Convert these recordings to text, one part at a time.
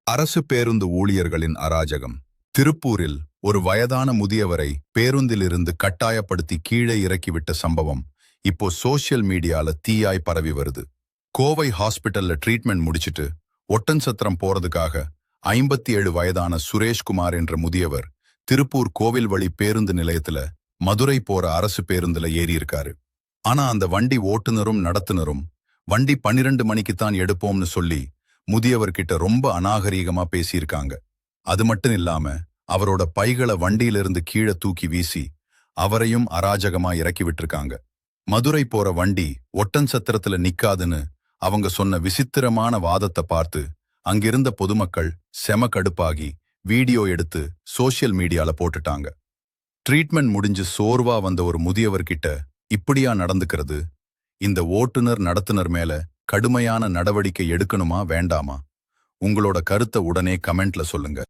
அரசு பேருந்து ஊழியர்களின் அராஜகம். திருப்பூரில் ஒரு வயதான முதியவரை பேருந்திலிருந்து கட்டாயப்படுத்தி கீழே இறக்கிவிட்ட சம்பவம் இப்போ சோசியல் மீடியால தீயாய் பரவி வருது. கோவை ஹாஸ்பிட்டல்ல ட்ரீட்மெண்ட் முடிச்சிட்டு ஒட்டன்சத்திரம் போறதுக்காக 57 வயதான சுரேஷ்குமார் என்ற முதியவர் திருப்பூர் கோவில் வழி பேருந்து நிலையத்துல மதுரை போற அரசு பேருந்துல ஏறியிருக்காரு. ஆனா அந்த வண்டி ஓட்டுநரும் நடத்துனரும் வண்டி 12 மணிக்குத்தான் எடுப்போம்னு சொல்லி முதியவர்கிட்ட ரொம்ப அநாகரீகமா பேசியிருக்காங்க. அது மட்டும் இல்லாம அவரோட பைகளை வண்டியிலிருந்து கீழே தூக்கி வீசி அவரையும் அராஜகமா இறக்கி விட்டுருக்காங்க. மதுரை போற வண்டி ஒட்டன்சத்திரத்துல நிக்காதுன்னு அவங்க சொன்ன விசித்திரமான வாதத்தை பார்த்து அங்கிருந்த பொதுமக்கள் செம கடுப்பாகி வீடியோ எடுத்து சோசியல் மீடியால போட்டுட்டாங்க. ட்ரீட்மெண்ட் முடிஞ்சு சோர்வா வந்த ஒரு முதியவர்கிட்ட இப்படியா நடந்துக்கிறது? இந்த ஓட்டுநர் நடத்துனர் மேல கடுமையான நடவடிக்கை எடுக்கணுமா வேண்டாமா? உங்களோட கருத்தை உடனே கமெண்ட்ல சொல்லுங்க.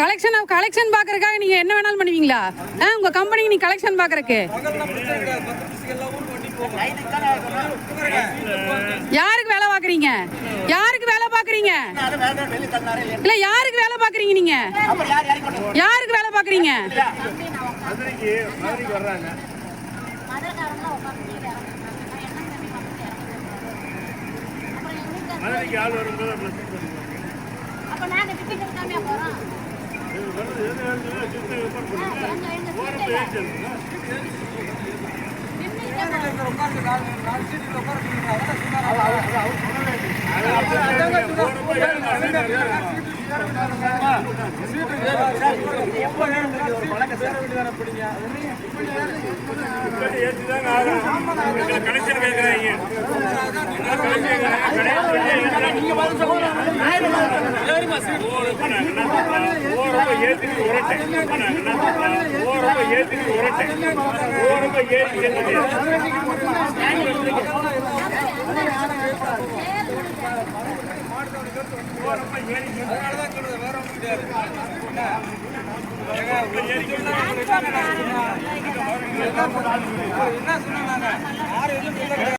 கலெக்ஷன் பாக்குறதுக்காக நீங்க என்ன வேணாலும் பண்ணுவீங்களா? உங்க கம்பெனிக்கு நீங்க கலெக்ஷன் பாக்குறதுக்கு யாருக்கு வேலை பாக்குறீங்க? யாருக்கு வேலை பாக்குறீங்க? இல்ல யாருக்கு வேலை பாக்குறீங்க? நீங்க யாருக்கு வேலை பாக்குறீங்க? என்ன சொன்னாங்க?